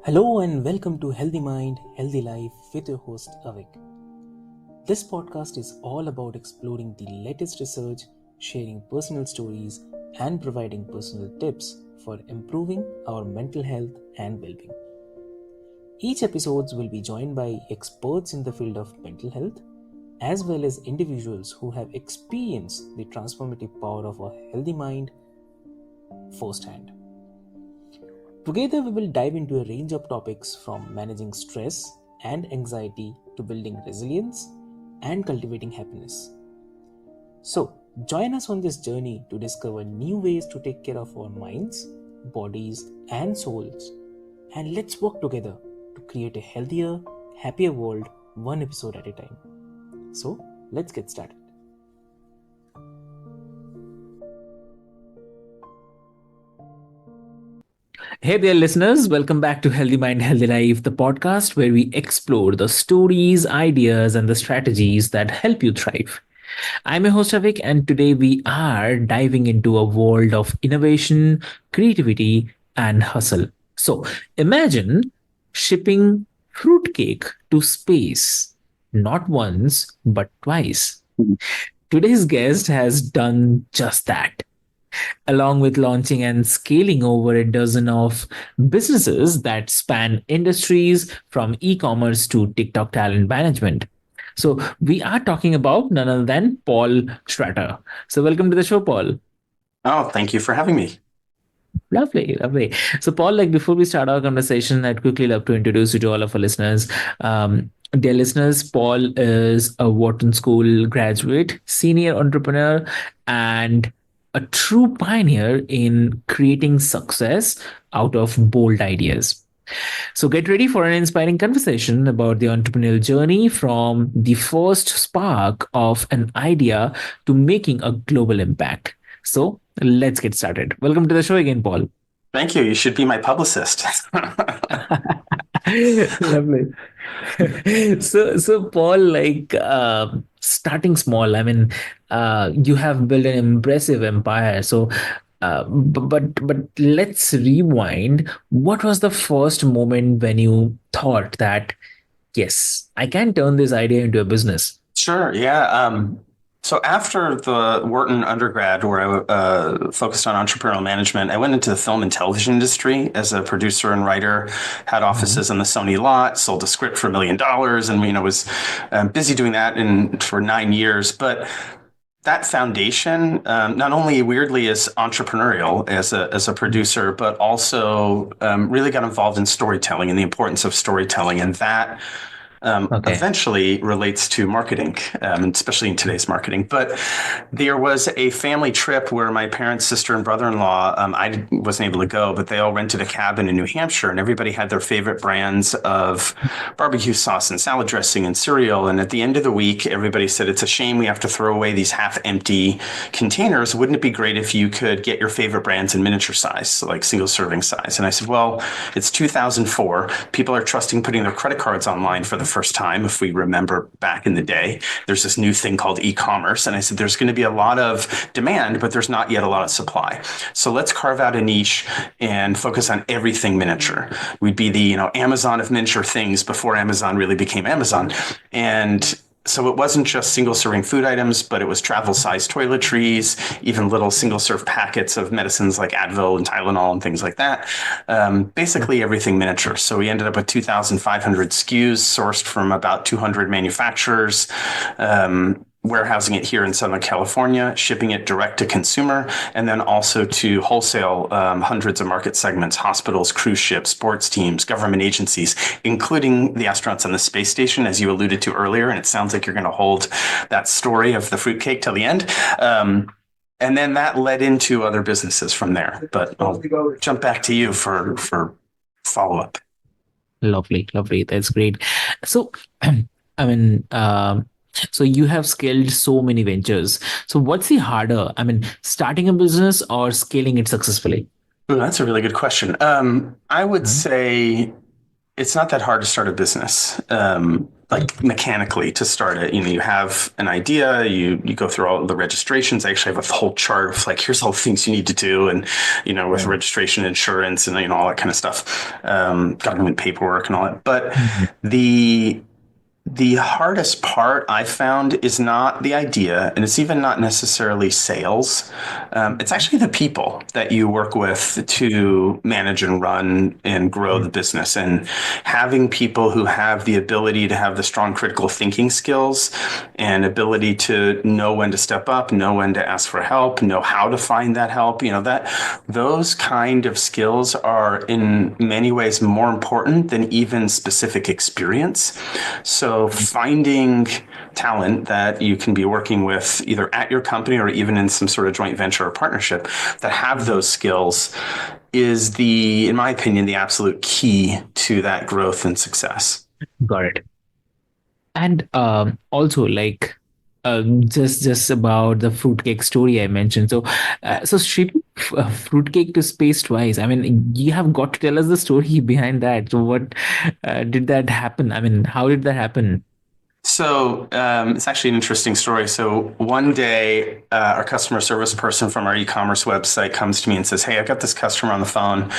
Hello and welcome to Healthy Mind, Healthy Life with your host Avik. This podcast is all about exploring the latest research, sharing personal stories, and providing personal tips for improving our mental health and well-being. Each episode will be joined by experts in the field of mental health, as well as individuals who have experienced the transformative power of a healthy mind firsthand. Together, we will dive into a range of topics from managing stress and anxiety to building resilience and cultivating happiness. So, join us on this journey to discover new ways to take care of our minds, bodies, and souls. And let's work together to create a healthier, happier world one episode at a time. So, let's get started. Hey there, listeners. Welcome back to Healthy Mind, Healthy Life, the podcast where we explore the stories, ideas, and the strategies that help you thrive. I'm your host, Avik, and today we are diving into a world of innovation, creativity, and hustle. So imagine shipping fruitcake to space, not once, but twice. Today's guest has done just that along with launching and scaling over a dozen of businesses that span industries from e-commerce to TikTok talent management. So we are talking about none other than Paul Shrater. So welcome to the show, Paul. Oh, thank you for having me. Lovely, lovely. So, Paul, before we start our conversation, I'd quickly love to introduce you to all of our listeners. Dear listeners, Paul is a Wharton School graduate, senior entrepreneur, and a true pioneer in creating success out of bold ideas. So, get ready for an inspiring conversation about the entrepreneurial journey from the first spark of an idea to making a global impact. So, let's get started. Welcome to the show again, Paul. Thank you. You should be my publicist. Lovely. So Paul, starting small. You have built an impressive empire. So, but let's rewind. What was the first moment when you thought that, yes, I can turn this idea into a business? Sure. Yeah. So after the Wharton undergrad, where I focused on entrepreneurial management, I went into the film and television industry as a producer and writer. Had offices on the Sony lot, sold a script for $1 million, and was busy doing that for 9 years. But that foundation, not only weirdly is entrepreneurial as a producer, but also really got involved in storytelling and the importance of storytelling, and that eventually relates to marketing, especially in today's marketing. But there was a family trip where my parents, sister, and brother-in-law, I wasn't able to go, but they all rented a cabin in New Hampshire, and everybody had their favorite brands of barbecue sauce and salad dressing and cereal. And at the end of the week, everybody said, it's a shame we have to throw away these half-empty containers. Wouldn't it be great if you could get your favorite brands in miniature size, so like single serving size? And I said, well, it's 2004. People are trusting putting their credit cards online for the first time. If we remember back in the day, there's this new thing called e-commerce. And I said, there's going to be a lot of demand, but there's not yet a lot of supply. So let's carve out a niche and focus on everything miniature. We'd be the, Amazon of miniature things before Amazon really became Amazon. And so it wasn't just single-serving food items, but it was travel-sized toiletries, even little single-serve packets of medicines like Advil and Tylenol and things like that. Basically everything miniature. So we ended up with 2,500 SKUs sourced from about 200 manufacturers, warehousing it here in Southern California, shipping it direct to consumer, and then also to wholesale hundreds of market segments, hospitals, cruise ships, sports teams, government agencies, including the astronauts on the space station, as you alluded to earlier. And it sounds like you're going to hold that story of the fruitcake till the end. And then that led into other businesses from there. But I'll jump back to you for follow-up. Lovely, lovely. That's great. So, I mean, so you have scaled so many ventures. So what's the harder? Starting a business or scaling it successfully? Ooh, that's a really good question. I would say it's not that hard to start a business. Like mechanically to start it, you have an idea, you go through all the registrations. I actually have a whole chart of like, here's all the things you need to do, and with Right. registration, insurance, and all that kind of stuff, government paperwork and all that. But Mhm. the the hardest part I found is not the idea, and it's even not necessarily sales. It's actually the people that you work with to manage and run and grow the business, and having people who have the ability to have the strong critical thinking skills and ability to know when to step up, know when to ask for help, know how to find that help. That those kind of skills are in many ways more important than even specific experience. So finding talent that you can be working with either at your company or even in some sort of joint venture or partnership that have those skills is in my opinion, the absolute key to that growth and success. Got it. And also, like, just about the fruitcake story I mentioned. So shipping fruitcake to space twice. I mean, you have got to tell us the story behind that. So what did that happen? I mean, how did that happen? So it's actually an interesting story. So one day, our customer service person from our e-commerce website comes to me and says, "Hey, I've got this customer on the phone.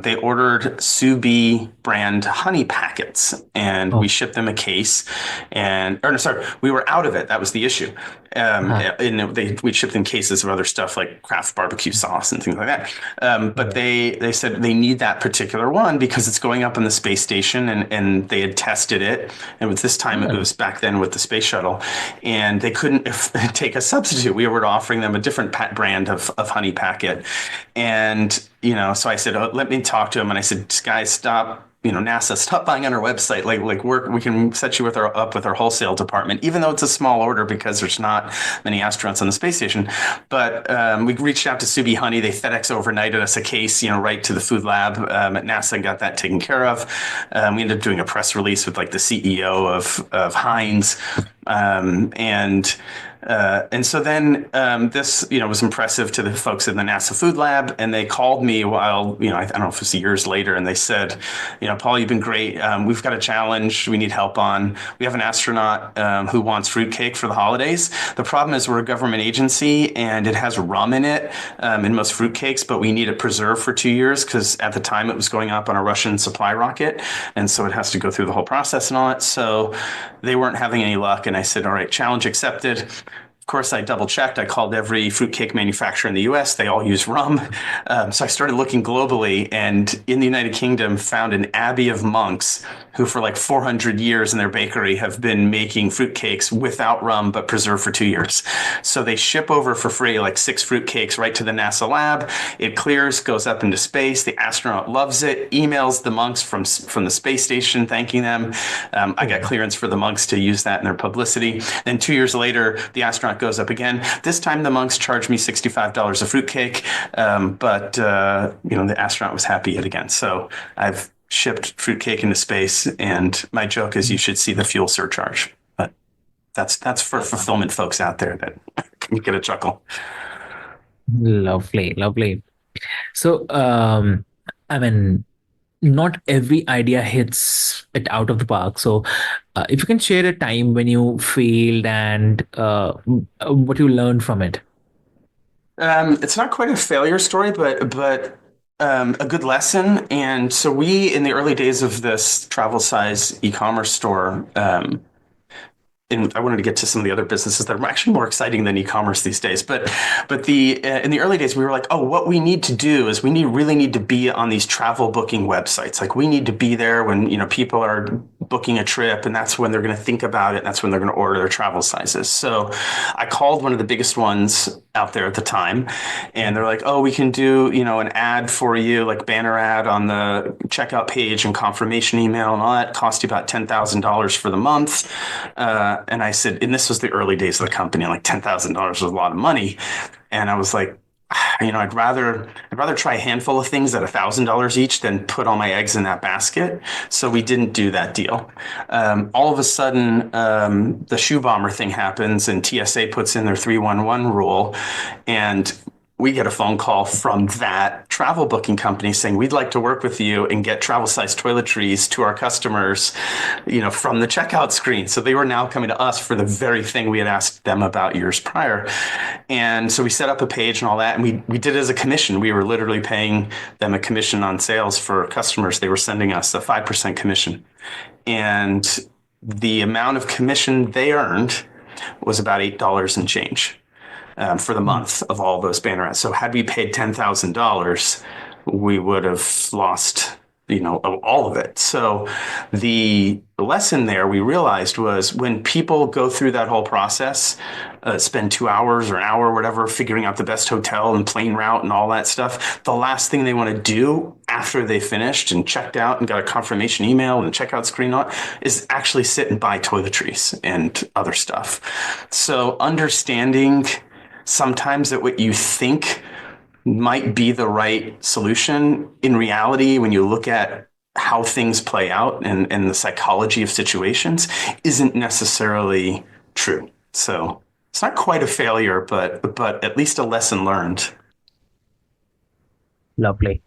They ordered Sous Bee brand honey packets, and we Oh, shipped them a case. And or no, sorry, we were out of it. That was the issue. uh-huh. And we shipped them cases of other stuff like Kraft barbecue sauce and things like that. But Okay. they said they need that particular one because it's going up in the space station, and they had tested it. And with this time, it Oh, was back then with the space shuttle, and they couldn't take a substitute. We were offering them a different brand of honey packet, and so I said, "Oh, let me talk to him." And I said, "Guys, stop." NASA, stop buying on our website. Like we can set you up with our wholesale department, even though it's a small order because there's not many astronauts on the space station. But we reached out to Subi Honey. They FedEx overnighted us a case, right to the food lab at NASA, and got that taken care of. We ended up doing a press release with like the CEO of Heinz, and so then this was impressive to the folks in the NASA Food Lab, and they called me while I don't know if it was years later, and they said, Paul, you've been great. We've got a challenge we need help on. We have an astronaut who wants fruitcake for the holidays. The problem is we're a government agency, and it has rum in it in most fruitcakes, but we need it preserved for 2 years because at the time it was going up on a Russian supply rocket, and so it has to go through the whole process and all that. So they weren't having any luck, and I said, all right, challenge accepted. Of course, I double checked. I called every fruitcake manufacturer in the US. They all use rum. So I started looking globally, and in the United Kingdom found an abbey of monks who for like 400 years in their bakery have been making fruitcakes without rum but preserved for 2 years. So they ship over for free like 6 fruitcakes right to the NASA lab. It clears, goes up into space. The astronaut loves it, emails the monks from the space station thanking them. I got clearance for the monks to use that in their publicity. Then 2 years later, the astronaut goes up again. This time the monks charged me $65 a fruitcake, but the astronaut was happy yet again. So I've shipped fruitcake into space, and my joke is you should see the fuel surcharge. But that's for fulfillment folks out there that can get a chuckle. lovely, lovely. So, I mean, not every idea hits it out of the park. So, if you can share a time when you failed and what you learned from it. It's not quite a failure story, but a good lesson. And so we, in the early days of this travel size e-commerce store, and I wanted to get to some of the other businesses that are actually more exciting than e-commerce these days. But in the early days, we were like, oh, what we need to do is really need to be on these travel booking websites. Like we need to be there when people are booking a trip, and that's when they're going to think about it. And that's when they're going to order their travel sizes. So I called one of the biggest ones out there at the time, and they're like, oh, we can do an ad for you, like banner ad on the checkout page and confirmation email and all that. Cost you about $10,000 for the month. And I said, and this was the early days of the company, like $10,000 was a lot of money. And I was like, I'd rather try a handful of things at $1,000 each than put all my eggs in that basket. So we didn't do that deal. All of a sudden, the shoe bomber thing happens, and TSA puts in their 311 rule, and we get a phone call from that travel booking company saying, we'd like to work with you and get travel size toiletries to our customers, from the checkout screen. So they were now coming to us for the very thing we had asked them about years prior. And so we set up a page and all that. And we did it as a commission. We were literally paying them a commission on sales for customers. They were sending us a 5% commission. And the amount of commission they earned was about $8 and change for the month of all those banner ads. So had we paid $10,000, we would have lost, all of it. So the lesson there we realized was when people go through that whole process, spend 2 hours or an hour or whatever figuring out the best hotel and plane route and all that stuff, the last thing they want to do after they finished and checked out and got a confirmation email and checkout screen on is actually sit and buy toiletries and other stuff. So understanding sometimes that what you think might be the right solution, in reality, when you look at how things play out and the psychology of situations, isn't necessarily true. So it's not quite a failure, but at least a lesson learned. Lovely.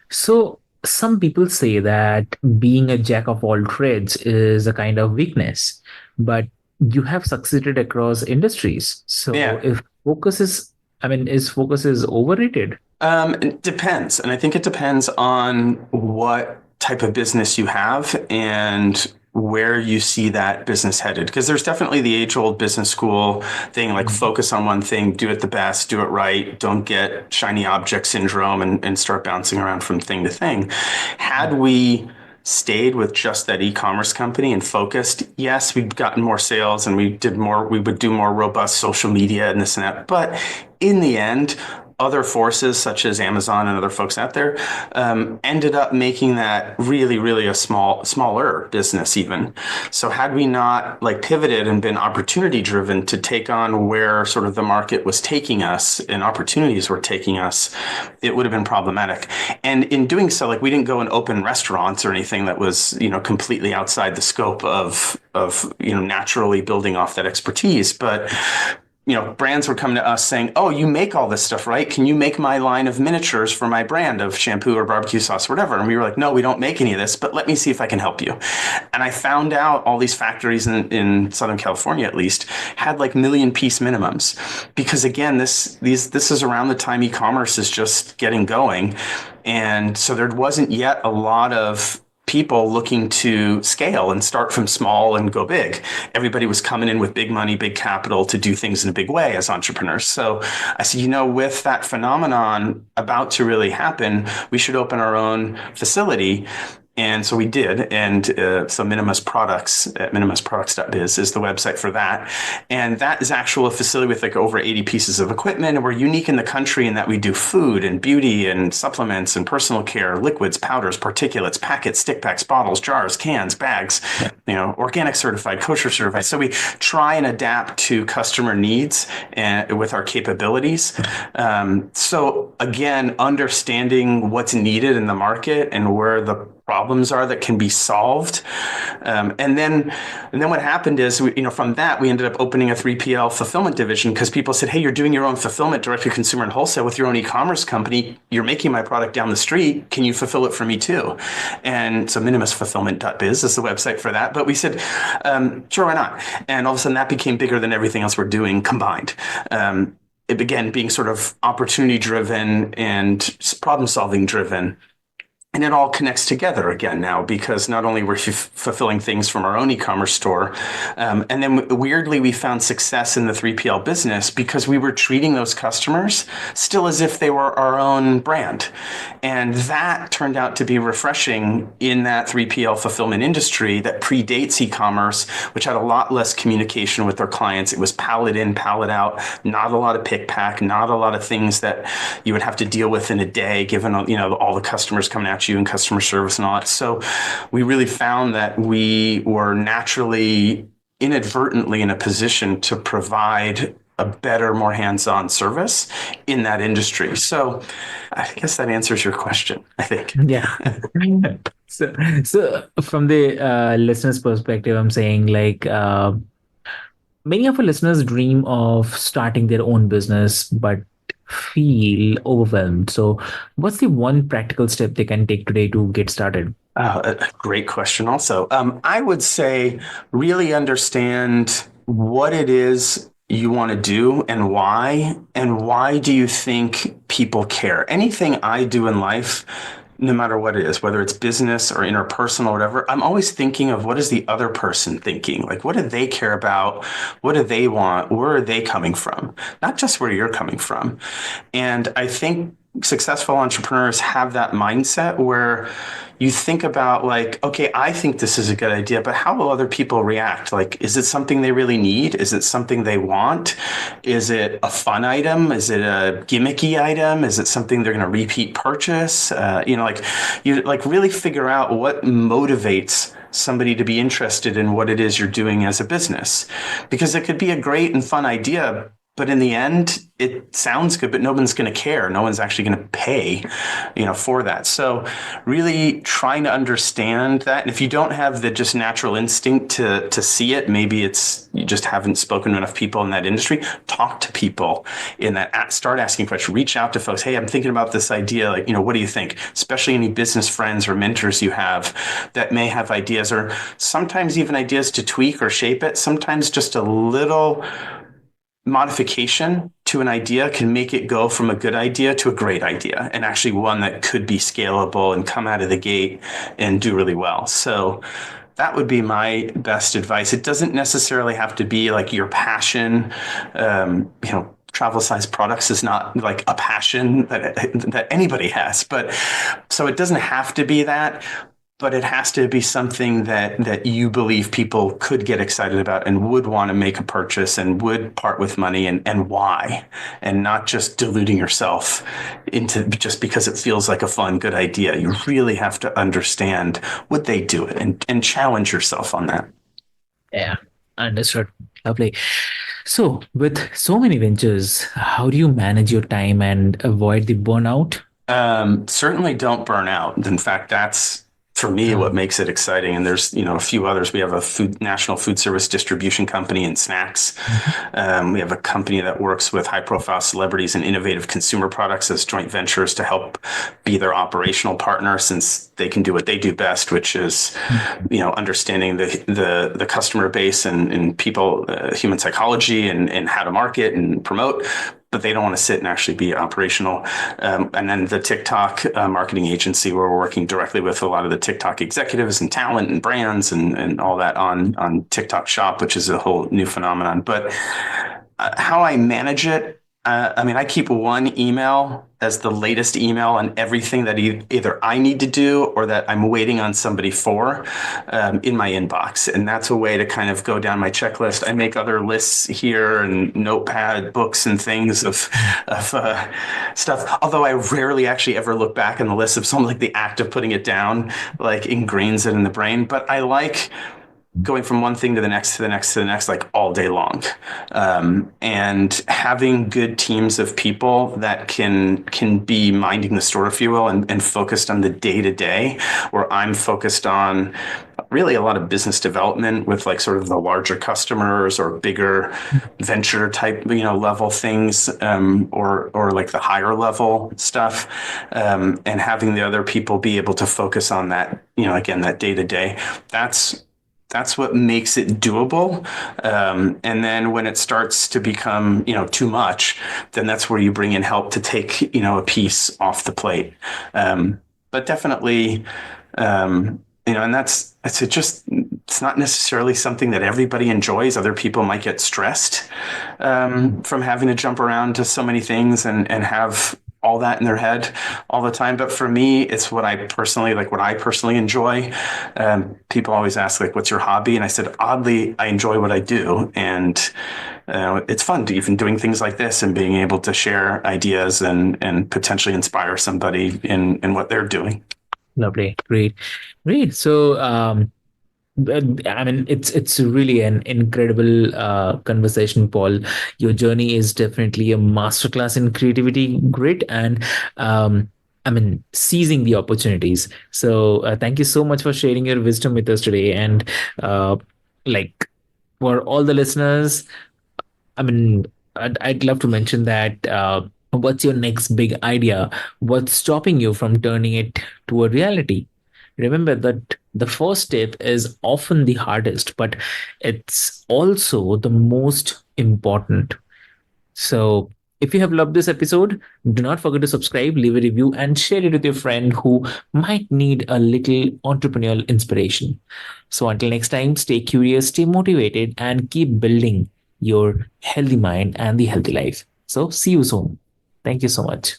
So some people say that being a jack of all trades is a kind of weakness, but you have succeeded across industries. So Yeah. if is focus is overrated? It depends. And I think it depends on what type of business you have and where you see that business headed. Because there's definitely the age-old business school thing, like focus on one thing, do it the best, do it right, don't get shiny object syndrome and start bouncing around from thing to thing. Had we stayed with just that e-commerce company and focused, yes, we've gotten more sales and we would do more robust social media and this and that. But in the end, other forces such as Amazon and other folks out there ended up making that really, really a smaller business even. So had we not pivoted and been opportunity driven to take on where sort of the market was taking us and opportunities were taking us, it would have been problematic. And in doing so, we didn't go and open restaurants or anything that was, completely outside the scope of naturally building off that expertise. But brands were coming to us saying, oh, you make all this stuff, right? Can you make my line of miniatures for my brand of shampoo or barbecue sauce or whatever? And we were like, no, we don't make any of this, but let me see if I can help you. And I found out all these factories in Southern California, at least, had million piece minimums. Because again, this is around the time e-commerce is just getting going. And so there wasn't yet a lot of people looking to scale and start from small and go big. Everybody was coming in with big money, big capital to do things in a big way as entrepreneurs. So I said, with that phenomenon about to really happen, we should open our own facility. And so we did. And so Minimus Products at minimusproducts.biz is the website for that. And that is actually a facility with over 80 pieces of equipment. And we're unique in the country in that we do food and beauty and supplements and personal care, liquids, powders, particulates, packets, stick packs, bottles, jars, cans, bags, organic certified, kosher certified. So we try and adapt to customer needs and with our capabilities. So again, understanding what's needed in the market and where the problems are that can be solved. And then what happened is, from that, we ended up opening a 3PL fulfillment division because people said, hey, you're doing your own fulfillment direct to consumer and wholesale with your own e-commerce company. You're making my product down the street. Can you fulfill it for me too? And so minimusfulfillment.biz is the website for that. But we said, sure, why not? And all of a sudden that became bigger than everything else we're doing combined. It began being sort of opportunity driven and problem solving driven. And it all connects together again now, because not only were we fulfilling things from our own e-commerce store, and then weirdly we found success in the 3PL business because we were treating those customers still as if they were our own brand. And that turned out to be refreshing in that 3PL fulfillment industry that predates e-commerce, which had a lot less communication with their clients. It was pallet in, pallet out, not a lot of pick pack, not a lot of things that you would have to deal with in a day, given all the customers coming at you and customer service and all that. So we really found that we were naturally, inadvertently in a position to provide a better, more hands-on service in that industry. So I guess that answers your question, I think. Yeah. So from the listener's perspective, I'm saying many of our listeners dream of starting their own business, but feel overwhelmed. So, what's the one practical step they can take today to get started? A great question, also. I would say really understand what it is you want to do and why do you think people care? Anything I do in life, no matter what it is, whether it's business or interpersonal or whatever, I'm always thinking of what is the other person thinking? Like, what do they care about? What do they want? Where are they coming from? Not just where you're coming from. And I think successful entrepreneurs have that mindset where you think about like, okay, I think this is a good idea, but how will other people react? Like, is it something they really need? Is it something they want? Is it a fun item? Is it a gimmicky item? Is it something they're going to repeat purchase? Like you like really figure out what motivates somebody to be interested in what it is you're doing as a business, because it could be a great and fun idea, but in the end, it sounds good, but no one's going to care. No one's actually going to pay, for that. So really trying to understand that. And if you don't have the just natural instinct to see it, maybe it's you just haven't spoken to enough people in that industry. Talk to people in that. Start asking questions. Reach out to folks. Hey, I'm thinking about this idea. Like, what do you think? Especially any business friends or mentors you have that may have ideas, or sometimes even ideas to tweak or shape it. Sometimes just a little modification to an idea can make it go from a good idea to a great idea, and actually one that could be scalable and come out of the gate and do really well. So that would be my best advice. It doesn't necessarily have to be like your passion. Travel size products is not like a passion that anybody has, but so it doesn't have to be that, but it has to be something that you believe people could get excited about and would want to make a purchase and would part with money, and why, and not just deluding yourself into just because it feels like a fun, good idea. You really have to understand, would they do it, and challenge yourself on that. Yeah, understood. Lovely. So, with so many ventures, how do you manage your time and avoid the burnout? Certainly don't burn out. In fact, that's for me what makes it exciting. And there's a few others. We have a national food service distribution company in snacks. We have a company that works with high profile celebrities and innovative consumer products as joint ventures to help be their operational partner, since they can do what they do best, which is understanding the customer base and people, human psychology, and how to market and promote, but they don't want to sit and actually be operational. And then the TikTok marketing agency, where we're working directly with a lot of the TikTok executives and talent and brands and all that on TikTok Shop, which is a whole new phenomenon. But how I manage it, I keep one email as the latest email on everything that either I need to do or that I'm waiting on somebody for in my inbox. And that's a way to kind of go down my checklist. I make other lists here and notepad books and things of stuff. Although I rarely actually ever look back on the list of something, like the act of putting it down, like ingrains it in the brain. But I like going from one thing to the next to the next to the next, like all day long, and having good teams of people that can be minding the store, if you will, and focused on the day to day, where I'm focused on really a lot of business development with like sort of the larger customers or bigger venture type level things, or like the higher level stuff, and having the other people be able to focus on that, again, that day to day. That's what makes it doable. And then when it starts to become, too much, then that's where you bring in help to take, a piece off the plate. But definitely, and it's not necessarily something that everybody enjoys. Other people might get stressed from having to jump around to so many things and have all that in their head all the time. But for me, it's what I personally enjoy. People always ask, like, what's your hobby? And I said, oddly, I enjoy what I do. And it's fun to even doing things like this and being able to share ideas and potentially inspire somebody in what they're doing. Lovely. Great. Great. So, it's really an incredible conversation, Paul. Your journey is definitely a masterclass in creativity, grit, and seizing the opportunities. So, thank you so much for sharing your wisdom with us today. And like for all the listeners, I'd love to mention that What's your next big idea? What's stopping you from turning it to a reality? Remember that the first step is often the hardest, but it's also the most important. So, if you have loved this episode, do not forget to subscribe, leave a review, and share it with your friend who might need a little entrepreneurial inspiration. So, until next time, stay curious, stay motivated, and keep building your healthy mind and the healthy life. So, see you soon. Thank you so much.